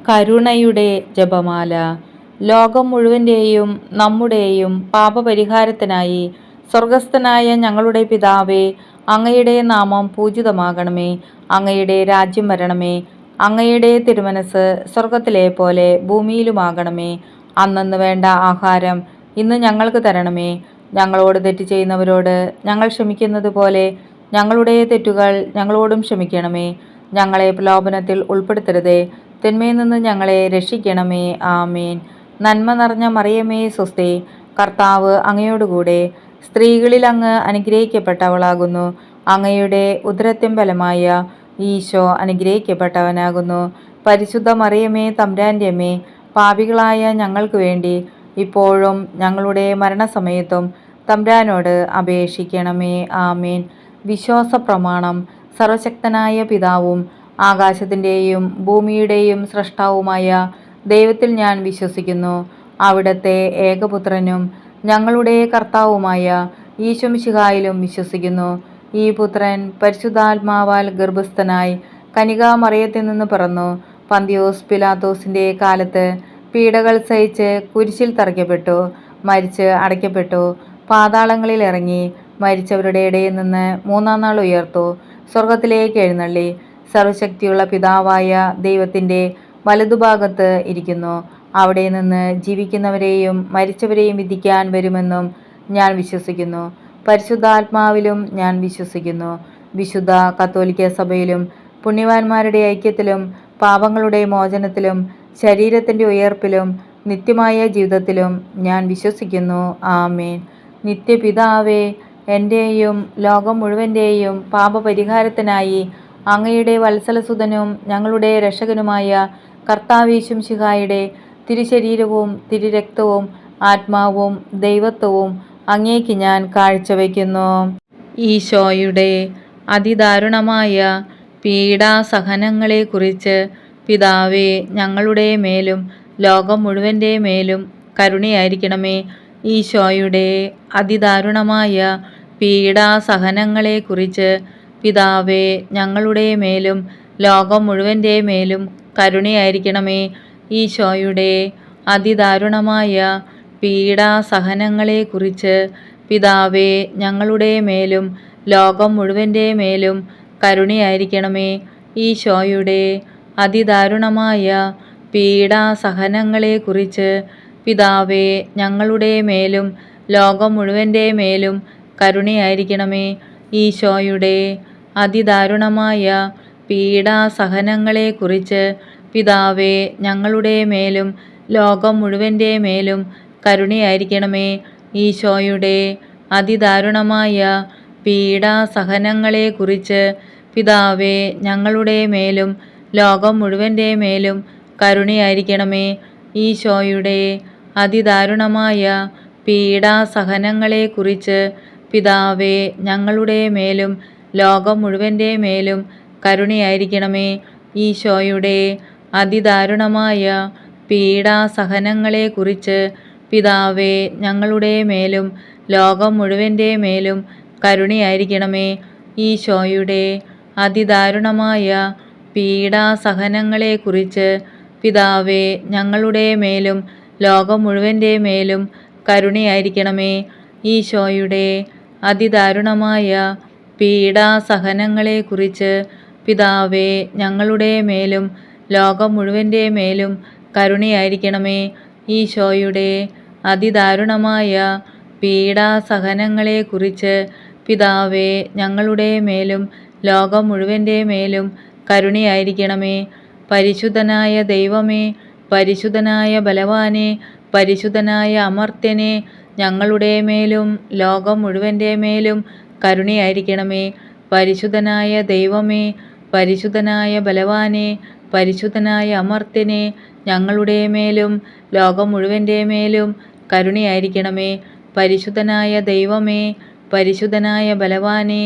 കരുണയുടെ ജപമാല. ലോകം മുഴുവൻ്റെയും നമ്മുടെയും പാപപരിഹാരത്തിനായി സ്വർഗസ്ഥനായ ഞങ്ങളുടെ പിതാവേ, അങ്ങയുടെ നാമം പൂജിതമാകണമേ. അങ്ങയുടെ രാജ്യം വരണമേ. അങ്ങയുടെ തിരുമനസ് സ്വർഗത്തിലെ പോലെ ഭൂമിയിലുമാകണമേ. അന്നന്ന് വേണ്ട ആഹാരം ഇന്ന് ഞങ്ങൾക്ക് തരണമേ. ഞങ്ങളോട് തെറ്റ് ചെയ്യുന്നവരോട് ഞങ്ങൾ ക്ഷമിക്കുന്നത് പോലെ ഞങ്ങളുടെ തെറ്റുകൾ ഞങ്ങളോടും ക്ഷമിക്കണമേ. ഞങ്ങളെ പ്രലോഭനത്തിൽ ഉൾപ്പെടുത്തരുതേ, തിന്മയിൽ നിന്ന് ഞങ്ങളെ രക്ഷിക്കണമേ. ആമേൻ. നന്മ നിറഞ്ഞ മറിയമേ സ്വസ്തി, കർത്താവ് അങ്ങയോടുകൂടെ സ്ത്രീകളിൽ അങ്ങ് അനുഗ്രഹിക്കപ്പെട്ടവളാകുന്നു. അങ്ങയുടെ ഉദരത്തിൻ ഫലമായ ഈശോ അനുഗ്രഹിക്കപ്പെട്ടവനാകുന്നു. പരിശുദ്ധ മറിയമേ തമ്പുരാൻ്റെ അമ്മേ, പാപികളായ ഞങ്ങൾക്ക് വേണ്ടി ഇപ്പോഴും ഞങ്ങളുടെ മരണസമയത്തും തമ്പുരാനോട് അപേക്ഷിക്കണമേ. ആമേൻ. വിശ്വാസ പ്രമാണം. സർവശക്തനായ പിതാവും ആകാശത്തിൻ്റെയും ഭൂമിയുടെയും സ്രഷ്ടാവുമായ ദൈവത്തിൽ ഞാൻ വിശ്വസിക്കുന്നു. അവിടുത്തെ ഏകപുത്രനും ഞങ്ങളുടെ കർത്താവുമായ ഈശോമിശിഹായിലും വിശ്വസിക്കുന്നു. ഈ പുത്രൻ പരിശുദ്ധാത്മാവാൽ ഗർഭസ്ഥനായി കന്യകാമറിയത്തിൽ നിന്ന് പിറന്നു. പന്തിയോസ് പിലാത്തോസിൻ്റെ കാലത്ത് പീഡകൾ സഹിച്ച് കുരിശിൽ തറയ്ക്കപ്പെട്ടു, മരിച്ച് അടയ്ക്കപ്പെട്ടു, പാതാളങ്ങളിൽ ഇറങ്ങി, മരിച്ചവരുടെ ഇടയിൽ നിന്ന് മൂന്നാം നാൾ ഉയർത്തു, സ്വർഗത്തിലേക്ക് എഴുന്നള്ളി, സർവശക്തിയുള്ള പിതാവായ ദൈവത്തിൻ്റെ വലതുഭാഗത്ത് ഇരിക്കുന്നു. അവിടെ നിന്ന് ജീവിക്കുന്നവരെയും മരിച്ചവരെയും വിധിക്കാൻ വരുമെന്നും ഞാൻ വിശ്വസിക്കുന്നു. പരിശുദ്ധാത്മാവിലും ഞാൻ വിശ്വസിക്കുന്നു. വിശുദ്ധ കത്തോലിക്ക സഭയിലും പുണ്യവാന്മാരുടെ ഐക്യത്തിലും പാപങ്ങളുടെ മോചനത്തിലും ശരീരത്തിൻ്റെ ഉയർപ്പിലും നിത്യമായ ജീവിതത്തിലും ഞാൻ വിശ്വസിക്കുന്നു. ആമേൻ. നിത്യപിതാവേ, എൻ്റെയും ലോകം മുഴുവൻ്റെയും പാപപരിഹാരത്തിനായി അങ്ങയുടെ വത്സലസുതനും ഞങ്ങളുടെ രക്ഷകനുമായ കർത്താവീശുംശിഹായുടെ തിരുശരീരവും തിരുരക്തവും ആത്മാവും ദൈവത്വവും അങ്ങേക്ക് ഞാൻ കാഴ്ചവെക്കുന്നു. ഈശോയുടെ അതിദാരുണമായ പീഡാസഹനങ്ങളെക്കുറിച്ച് പിതാവേ, ഞങ്ങളുടെ മേലും ലോകം മുഴുവൻ്റെ മേലും കരുണയായിരിക്കണമേ. ഈശോയുടെ അതിദാരുണമായ പീഡാസഹനങ്ങളെക്കുറിച്ച് പിതാവേ, ഞങ്ങളുടെ മേലും ലോകം മുഴുവൻ്റെ മേലും കരുണയായിരിക്കണമേ. ഈശോയുടെ അതിദാരുണമായ പീഡാസഹനങ്ങളെക്കുറിച്ച് പിതാവേ, ഞങ്ങളുടെ മേലും ലോകം മുഴുവൻ്റെ മേലും കരുണയായിരിക്കണമേ. ഈശോയുടെ അതിദാരുണമായ പീഡാസഹനങ്ങളെക്കുറിച്ച് പിതാവേ, ഞങ്ങളുടെ മേലും ലോകം മുഴുവൻ്റെ മേലും കരുണയായിരിക്കണമേ. ഈശോയുടെ അതിദാരുണമായ പീഡാസഹനങ്ങളെക്കുറിച്ച് പിതാവേ, ഞങ്ങളുടെ മേലും ലോകം മുഴുവൻ്റെ മേലും കരുണയായിരിക്കണമേ. ഈശോയുടെ അതിദാരുണമായ പീഡാസഹനങ്ങളെക്കുറിച്ച് പിതാവേ, ഞങ്ങളുടെ മേലും ലോകം മുഴുവൻ്റെ മേലും കരുണയായിരിക്കണമേ. ഈശോയുടെ അതിദാരുണമായ പീഡാസഹനങ്ങളെക്കുറിച്ച് പിതാവേ, ഞങ്ങളുടെ മേലും ലോകം മുഴുവൻ്റെ മേലും കരുണയായിരിക്കണമേ. ഈശോയുടെ അതിദാരുണമായ പീഡാസഹനങ്ങളെക്കുറിച്ച് പിതാവേ, ഞങ്ങളുടെ മേലും ലോകം മുഴുവൻ്റെ മേലും കരുണയായിരിക്കണമേ. ഈശോയുടെ അതിദാരുണമായ പീഡാസഹനങ്ങളെക്കുറിച്ച് പിതാവേ, ഞങ്ങളുടെ മേലും ലോകം മുഴുവൻ്റെ മേലും കരുണയായിരിക്കണമേ. ഈശോയുടെ അതിദാരുണമായ പീഡാസഹനങ്ങളെക്കുറിച്ച് പിതാവേ, ഞങ്ങളുടെ മേലും ലോകം മുഴുവൻ്റെ മേലും കരുണയായിരിക്കണമേ. ഈശോയുടെ അതിദാരുണമായ പീഡാസഹനങ്ങളെക്കുറിച്ച് പിതാവേ, ഞങ്ങളുടെ മേലും ലോകം മുഴുവൻ്റെ മേലും കരുണയായിരിക്കണമേ. പരിശുദ്ധനായ ദൈവമേ, പരിശുദ്ധനായ ബലവാനെ, പരിശുദ്ധനായ അമർത്യനെ, ഞങ്ങളുടെ മേലും ലോകം മുഴുവൻ്റെ മേലും കരുണയായിരിക്കണമേ. പരിശുദ്ധനായ ദൈവമേ, പരിശുദ്ധനായ ബലവാനെ, പരിശുദ്ധനായ അമർത്യനെ, ഞങ്ങളുടെ മേലും ലോകം മുഴുവൻ്റെ മേലും കരുണയായിരിക്കണമേ. പരിശുദ്ധനായ ദൈവമേ, പരിശുദ്ധനായ ബലവാനെ,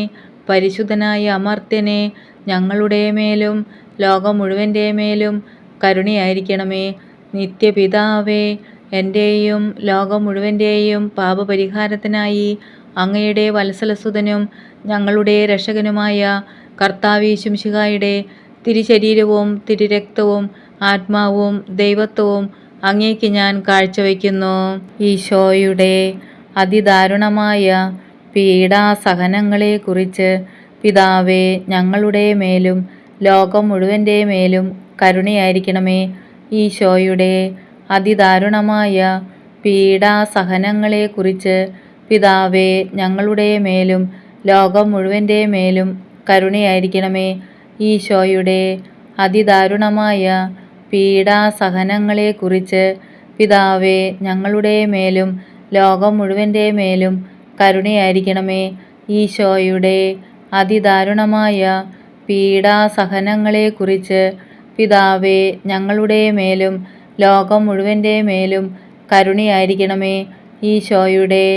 പരിശുദ്ധനായ അമർത്യനെ, ഞങ്ങളുടെ മേലും ലോകം മുഴുവൻ്റെ മേലും കരുണയായിരിക്കണമേ. നിത്യപിതാവേ, എൻ്റെയും ലോകം മുഴുവൻ്റെയും പാപപരിഹാരത്തിനായി അങ്ങയുടെ വത്സലസുതനും ഞങ്ങളുടെ രക്ഷകനുമായ കർത്താവീശുംശിഹായുടെ തിരുശരീരവും തിരുരക്തവും ആത്മാവും ദൈവത്വവും അങ്ങേക്ക് ഞാൻ കാഴ്ചവെക്കുന്നു. ഈശോയുടെ അതിദാരുണമായ പീഡാസഹനങ്ങളെക്കുറിച്ച് പിതാവേ, ഞങ്ങളുടെ മേലും ലോകം മുഴുവൻ്റെ മേലും കരുണയായിരിക്കണമേ. ഈശോയുടെ അതിദാരുണമായ പീഡാസഹനങ്ങളെക്കുറിച്ച് പിതാവേ, ഞങ്ങളുടെ മേലും ലോകം മുഴുവൻ്റെ മേലും കരുണയായിരിക്കണമേ. ഈശോയുടെ അതിദാരുണമായ പീഡാസഹനങ്ങളെക്കുറിച്ച് പിതാവേ, ഞങ്ങളുടെ മേലും ലോകം മുഴുവൻ്റെ മേലും കരുണയായിരിക്കണമേ. ഈശോയുടെ അതിദാരുണമായ പീഡാസഹനങ്ങളെക്കുറിച്ച് പിതാവേ, ഞങ്ങളുടെ മേലും ലോകം മുഴുവൻ്റെ മേലും കരുണയായിരിക്കണമേ. ഈശോയുടെ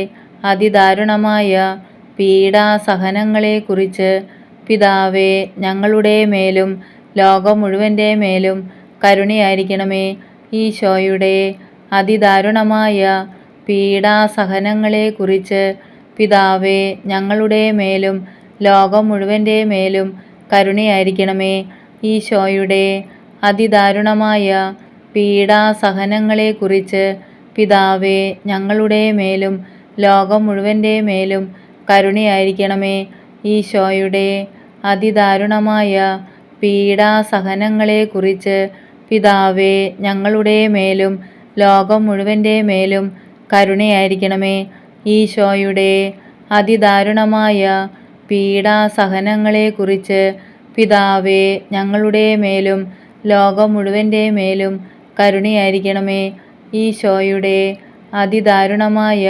അതിദാരുണമായ പീഡാസഹനങ്ങളെക്കുറിച്ച് പിതാവേ, ഞങ്ങളുടെ മേലും ലോകം മുഴുവൻ്റെ മേലും കരുണയായിരിക്കണമേ. ഈശോയുടെ അതിദാരുണമായ പീഡാസഹനങ്ങളെക്കുറിച്ച് പിതാവേ, ഞങ്ങളുടെ മേലും ലോകം മുഴുവൻ്റെ മേലും കരുണയായിരിക്കണമേ. ഈശോയുടെ അതിദാരുണമായ പീഡാസഹനങ്ങളെക്കുറിച്ച് പിതാവേ, ഞങ്ങളുടെ മേലും ലോകം മുഴുവൻ്റെ മേലും കരുണയായിരിക്കണമേ. ഈശോയുടെ അതിദാരുണമായ പീഡാസഹനങ്ങളെക്കുറിച്ച് പിതാവേ, ഞങ്ങളുടെ മേലും ലോകം മുഴുവൻ്റെ മേലും കരുണയായിരിക്കണമേ. ഈശോയുടെ അതിദാരുണമായ പീഡാസഹനങ്ങളെക്കുറിച്ച് പിതാവേ, ഞങ്ങളുടെ മേലും ലോകം മുഴുവൻ്റെ മേലും കരുണയായിരിക്കണമേ. ഈശോയുടെ അതിദാരുണമായ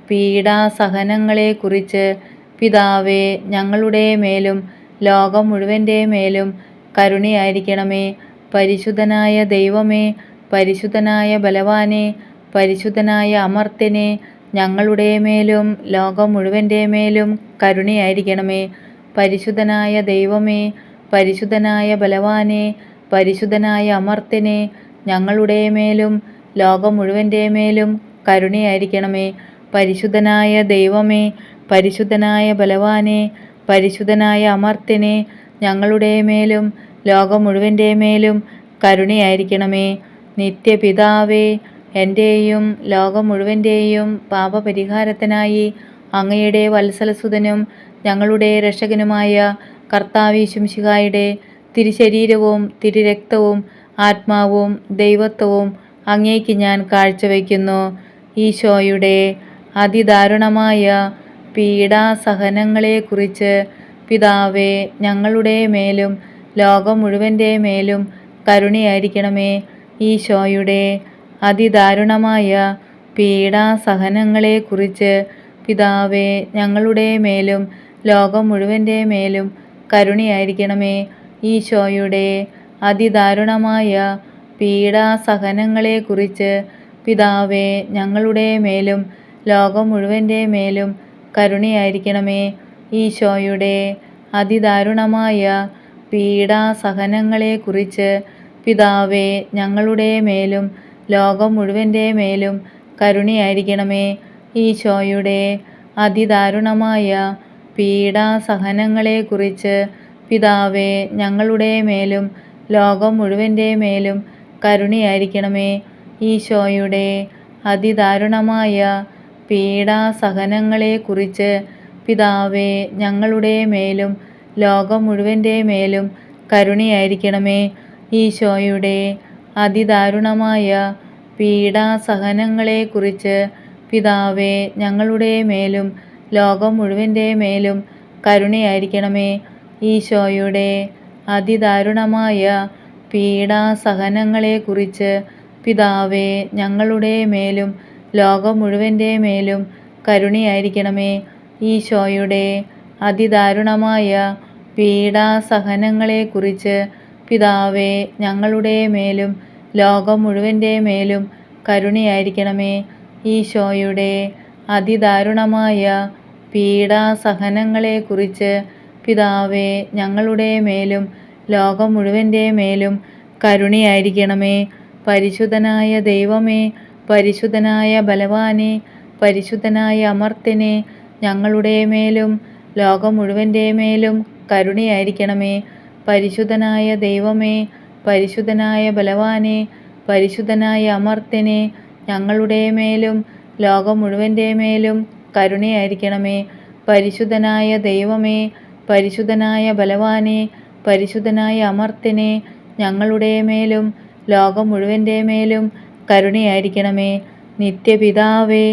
പീഡാസഹനങ്ങളെക്കുറിച്ച് പിതാവേ, ഞങ്ങളുടെ മേലും ലോകം മുഴുവൻ്റെ മേലും കരുണയായിരിക്കണമേ. പരിശുദ്ധനായ ദൈവമേ, പരിശുദ്ധനായ ബലവാനെ, പരിശുദ്ധനായ അമർത്യനെ, ഞങ്ങളുടെ മേലും ലോകം മുഴുവൻ്റെ മേലും കരുണയായിരിക്കണമേ. പരിശുദ്ധനായ ദൈവമേ, പരിശുദ്ധനായ ബലവാനെ, പരിശുദ്ധനായ അമർത്യനെ, ഞങ്ങളുടെ മേലും ലോകം മുഴുവൻ്റെ മേലും കരുണയായിരിക്കണമേ. പരിശുദ്ധനായ ദൈവമേ, പരിശുദ്ധനായ ബലവാനെ, പരിശുദ്ധനായ അമർത്യനെ, ഞങ്ങളുടെ മേലും ലോകം മുഴുവൻ്റെ മേലും കരുണയായിരിക്കണമേ. നിത്യപിതാവേ, എൻ്റെയും ലോകം മുഴുവൻ്റെയും പാപപരിഹാരത്തിനായി അങ്ങയുടെ വത്സലസുതനും ഞങ്ങളുടെ രക്ഷകനുമായ കർത്താവീശുമിശിഹായുടെ തിരുശരീരവും തിരുരക്തവും ആത്മാവും ദൈവത്വവും അങ്ങേക്ക് ഞാൻ കാഴ്ചവെക്കുന്നു. ഈശോയുടെ അതിദാരുണമായ പീഡാസഹനങ്ങളെക്കുറിച്ച് പിതാവേ, ഞങ്ങളുടെ മേലും ലോകം മുഴുവൻ്റെ മേലും കരുണയായിരിക്കണമേ. ഈശോയുടെ അതിദാരുണമായ പീഡാസഹനങ്ങളെക്കുറിച്ച് പിതാവേ, ഞങ്ങളുടെ മേലും ലോകം മുഴുവൻ്റെ മേലും കരുണയായിരിക്കണമേ. ഈശോയുടെ അതിദാരുണമായ പീഡാസഹനങ്ങളെക്കുറിച്ച് പിതാവേ, ഞങ്ങളുടെ മേലും ലോകം മുഴുവൻ്റെ മേലും കരുണയായിരിക്കണമേ. ഈശോയുടെ അതിദാരുണമായ പീഡാസഹനങ്ങളെക്കുറിച്ച് പിതാവേ, ഞങ്ങളുടെ മേലും ലോകം മുഴുവൻ്റെ മേലും കരുണയായിരിക്കണമേ. ഈശോയുടെ അതിദാരുണമായ പീഡാസഹനങ്ങളെക്കുറിച്ച് പിതാവേ, ഞങ്ങളുടെ മേലും ലോകം മുഴുവൻ്റെ മേലും കരുണയായിരിക്കണമേ. ഈശോയുടെ അതിദാരുണമായ പീഡാസഹനങ്ങളെക്കുറിച്ച് പിതാവേ, ഞങ്ങളുടെ മേലും ലോകം മുഴുവൻ്റെ മേലും കരുണയായിരിക്കണമേ. ഈശോയുടെ അതിദാരുണമായ പീഡാസഹനങ്ങളെക്കുറിച്ച് പിതാവേ, ഞങ്ങളുടെ മേലും ലോകം മുഴുവൻ്റെ മേലും കരുണയായിരിക്കണമേ. ഈശോയുടെ അതിദാരുണമായ പീഡാസഹനങ്ങളെക്കുറിച്ച് പിതാവേ, ഞങ്ങളുടെ മേലും ലോകം മുഴുവൻ്റെ മേലും കരുണയായിരിക്കണമേ. ഈശോയുടെ അതിദാരുണമായ പീഡാസഹനങ്ങളെക്കുറിച്ച് പിതാവേ, ഞങ്ങളുടെ മേലും ലോകം മുഴുവൻ്റെ മേലും കരുണയായിരിക്കണമേ. ഈശോയുടെ അതിദാരുണമായ പീഡാസഹനങ്ങളെക്കുറിച്ച് പിതാവേ, ഞങ്ങളുടെ മേലും ലോകം മുഴുവൻ്റെ മേലും കരുണയായിരിക്കണമേ. പരിശുദ്ധനായ ദൈവമേ, പരിശുദ്ധനായ ബലവാനെ, പരിശുദ്ധനായ അമർത്യനെ, ഞങ്ങളുടെ മേലും ലോകം മുഴുവൻ്റെ മേലും കരുണയായിരിക്കണമേ. പരിശുദ്ധനായ ദൈവമേ, പരിശുദ്ധനായ ബലവാനെ, പരിശുദ്ധനായ അമർത്യനെ, ഞങ്ങളുടെ മേലും ലോകം മുഴുവൻ്റെ മേലും കരുണയായിരിക്കണമേ. പരിശുദ്ധനായ ദൈവമേ, പരിശുദ്ധനായ ബലവാനെ, പരിശുദ്ധനായ അമർത്യനെ, ഞങ്ങളുടെ മേലും ലോകം മുഴുവൻ്റെ മേലും കരുണയായിരിക്കണമേ. നിത്യപിതാവേ,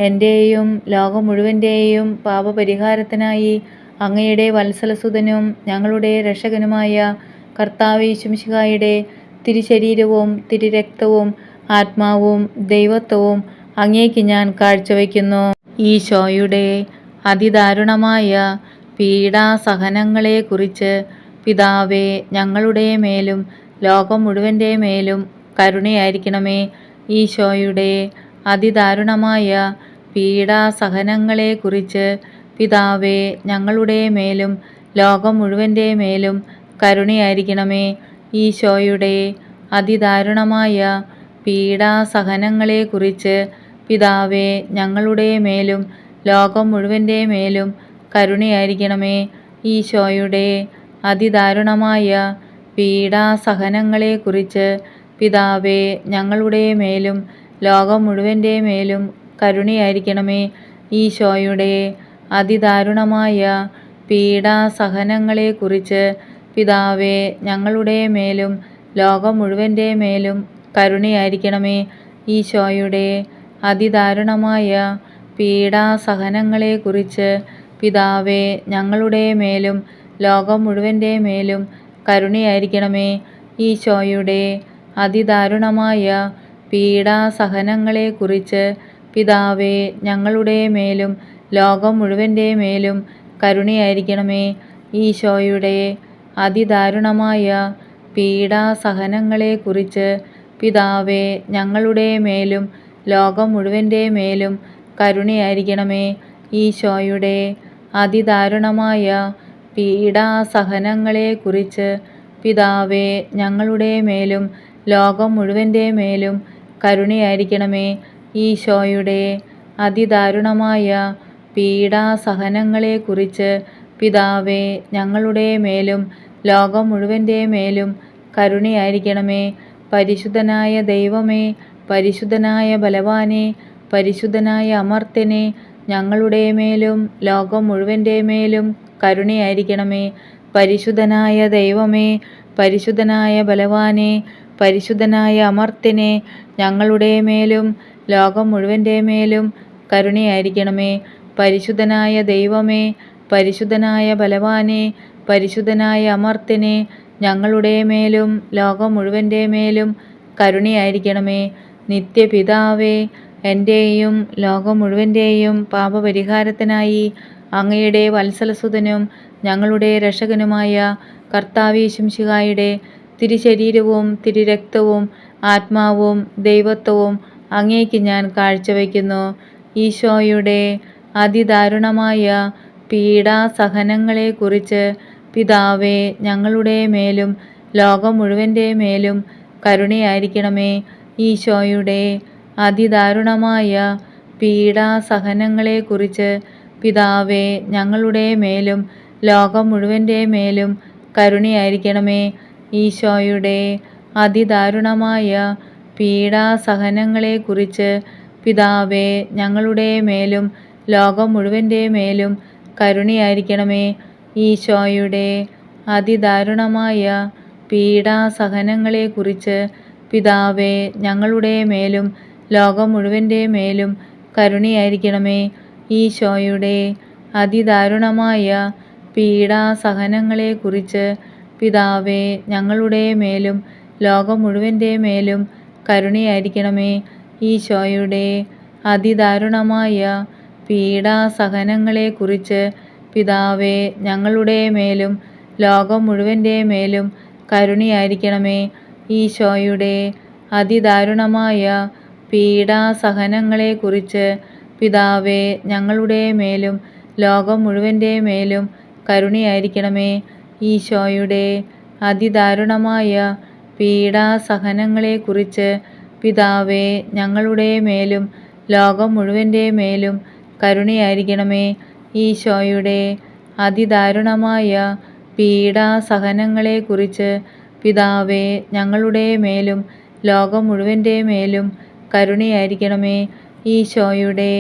എൻ്റെയും ലോകം മുഴുവൻ്റെയും പാപപരിഹാരത്തിനായി അങ്ങയുടെ വത്സലസുതനും ഞങ്ങളുടെ രക്ഷകനുമായ കർത്താവ് യേശുമിശിഹായുടെ തിരുശരീരവും തിരുരക്തവും ആത്മാവും ദൈവത്വവും അങ്ങേക്ക് ഞാൻ കാഴ്ചവെക്കുന്നു. ഈശോയുടെ അതിദാരുണമായ പീഡാസഹനങ്ങളെക്കുറിച്ച് പിതാവേ, ഞങ്ങളുടെ മേലും ലോകം മുഴുവൻ്റെ മേലും കരുണയായിരിക്കണമേ. ഈശോയുടെ അതിദാരുണമായ പീഡാസഹനങ്ങളെക്കുറിച്ച് പിതാവേ, ഞങ്ങളുടെ മേലും ലോകം മുഴുവൻ്റെ മേലും കരുണയായിരിക്കണമേ. ഈശോയുടെ അതിദാരുണമായ പീഡാസഹനങ്ങളെക്കുറിച്ച് പിതാവേ, ഞങ്ങളുടെ മേലും ലോകം മുഴുവൻ്റെ മേലും കരുണയായിരിക്കണമേ. ഈശോയുടെ അതിദാരുണമായ പീഡാസഹനങ്ങളെക്കുറിച്ച് പിതാവേ, ഞങ്ങളുടെ മേലും ലോകം മുഴുവൻ്റെ മേലും കരുണയായിരിക്കണമേ. ഈശോയുടെ അതിദാരുണമായ പീഡാസഹനങ്ങളെക്കുറിച്ച് പിതാവേ, ഞങ്ങളുടെ മേലും ലോകം മുഴുവൻ്റെ മേലും കരുണയായിരിക്കണമേ. ഈശോയുടെ അതിദാരുണമായ പീഡാസഹനങ്ങളെക്കുറിച്ച് പിതാവേ, ഞങ്ങളുടെ മേലും ലോകം മുഴുവൻ്റെ മേലും കരുണയായിരിക്കണമേ. ഈശോയുടെ അതിദാരുണമായ പീഡാസഹനങ്ങളെക്കുറിച്ച് പിതാവേ, ഞങ്ങളുടെ മേലും ലോകം മുഴുവൻ്റെ മേലും കരുണയായിരിക്കണമേ. ഈശോയുടെ അതിദാരുണമായ പീഡാസഹനങ്ങളെക്കുറിച്ച് പിതാവേ, ഞങ്ങളുടെ മേലും ലോകം മുഴുവൻ്റെ മേലും കരുണയായിരിക്കണമേ. ഈശോയുടെ അതിദാരുണമായ പീഡാസഹനങ്ങളെക്കുറിച്ച് പിതാവേ, ഞങ്ങളുടെ മേലും ലോകം മുഴുവൻ്റെ മേലും കരുണയായിരിക്കണമേ. ഈശോയുടെ അതിദാരുണമായ പീഡാസഹനങ്ങളെക്കുറിച്ച് പിതാവേ, ഞങ്ങളുടെ മേലും ലോകം മുഴുവൻ്റെ മേലും കരുണയായിരിക്കണമേ. പരിശുദ്ധനായ ദൈവമേ, പരിശുദ്ധനായ ബലവാനെ, പരിശുദ്ധനായ അമർത്യനെ, ഞങ്ങളുടെ മേലും ലോകം മുഴുവൻ്റെ മേലും കരുണയായിരിക്കണമേ. പരിശുദ്ധനായ ദൈവമേ, പരിശുദ്ധനായ ബലവാനെ, പരിശുദ്ധനായ അമർത്യനെ, ഞങ്ങളുടെ മേലും ലോകം മുഴുവൻ്റെ മേലും കരുണയായിരിക്കണമേ. പരിശുദ്ധനായ ദൈവമേ, പരിശുദ്ധനായ ബലവാനെ, പരിശുദ്ധനായ അമർത്യനെ, ഞങ്ങളുടെ മേലും ലോകം മുഴുവൻ്റെ മേലും കരുണയായിരിക്കണമേ. നിത്യപിതാവേ, എൻ്റെയും ലോകം മുഴുവൻ്റെയും പാപപരിഹാരത്തിനായി അങ്ങയുടെ വത്സലസുതനും ഞങ്ങളുടെ രക്ഷകനുമായ കർത്താവ് യേശുമിശിഹായുടെ തിരുശരീരവും തിരുരക്തവും ആത്മാവും ദൈവത്വവും അങ്ങേക്ക് ഞാൻ കാഴ്ചവെക്കുന്നു. ഈശോയുടെ അതിദാരുണമായ പീഡാസഹനങ്ങളെക്കുറിച്ച് പിതാവേ, ഞങ്ങളുടെ മേലും ലോകം മുഴുവൻ്റെ മേലും കരുണയായിരിക്കണമേ. ഈശോയുടെ അതിദാരുണമായ പീഡാസഹനങ്ങളെക്കുറിച്ച് പിതാവേ, ഞങ്ങളുടെ മേലും ലോകം മുഴുവൻ്റെ മേലും കരുണയായിരിക്കണമേ. ഈശോയുടെ അതിദാരുണമായ പീഡാസഹനങ്ങളെക്കുറിച്ച് പിതാവേ, ഞങ്ങളുടെ മേലും ലോകം മുഴുവൻ്റെ മേലും കരുണയായിരിക്കണമേ. ഈശോയുടെ അതിദാരുണമായ പീഡാസഹനങ്ങളെക്കുറിച്ച് പിതാവേ, ഞങ്ങളുടെ മേലും ലോകം മുഴുവൻ്റെ മേലും കരുണയായിരിക്കണമേ. ഈശോയുടെ അതിദാരുണമായ പീഡാസഹനങ്ങളെക്കുറിച്ച് പിതാവേ, ഞങ്ങളുടെ മേലും ലോകം മുഴുവൻ്റെ മേലും കരുണയായിരിക്കണമേ. ഈശോയുടെ അതിദാരുണമായ പീഡാസഹനങ്ങളെക്കുറിച്ച് പിതാവേ, ഞങ്ങളുടെ മേലും ലോകം മുഴുവൻ്റെ മേലും കരുണയായിരിക്കണമേ. ഈശോയുടെ അതിദാരുണമായ പീഡാസഹനങ്ങളെക്കുറിച്ച് പിതാവേ, ഞങ്ങളുടെ മേലും ലോകം മുഴുവൻ്റെ മേലും കരുണയായിരിക്കണമേ. ഈശോയുടെ അതിദാരുണമായ പീഡാസഹനങ്ങളെക്കുറിച്ച് പിതാവേ, ഞങ്ങളുടെ മേലും ലോകം മുഴുവൻ്റെ മേലും കരുണയായിരിക്കണമേ. ഈശോയുടെ അതിദാരുണമായ പീഡാസഹനങ്ങളെക്കുറിച്ച് പിതാവേ, ഞങ്ങളുടെ മേലും ലോകം മുഴുവൻ്റെ മേലും കരുണയായിരിക്കണമേ. ഈശോയുടെ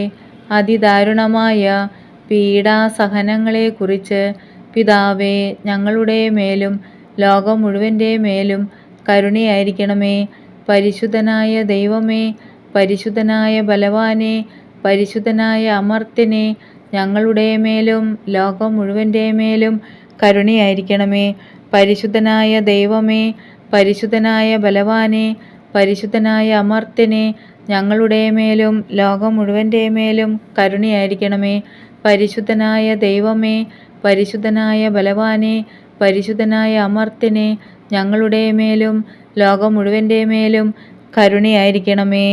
അതിദാരുണമായ പീഡാസഹനങ്ങളെക്കുറിച്ച് പിതാവേ, ഞങ്ങളുടെ മേലും ലോകം മുഴുവൻ്റെ മേലും കരുണയായിരിക്കണമേ. പരിശുദ്ധനായ ദൈവമേ, പരിശുദ്ധനായ ബലവാനെ, പരിശുദ്ധനായ അമർത്യനെ, ഞങ്ങളുടെ മേലും ലോകം മുഴുവൻ്റെ മേലും കരുണയായിരിക്കണമേ. പരിശുദ്ധനായ ദൈവമേ, പരിശുദ്ധനായ ബലവാനെ, പരിശുദ്ധനായ അമർത്യനെ, ഞങ്ങളുടെ മേലും ലോകം മുഴുവൻ്റെ മേലും കരുണയായിരിക്കണമേ. പരിശുദ്ധനായ ദൈവമേ, പരിശുദ്ധനായ ബലവാനെ, പരിശുദ്ധനായ അമർത്യനെ, ഞങ്ങളുടെ മേലും ലോകം മുഴുവൻ്റെ മേലും കരുണയായിരിക്കണമേ.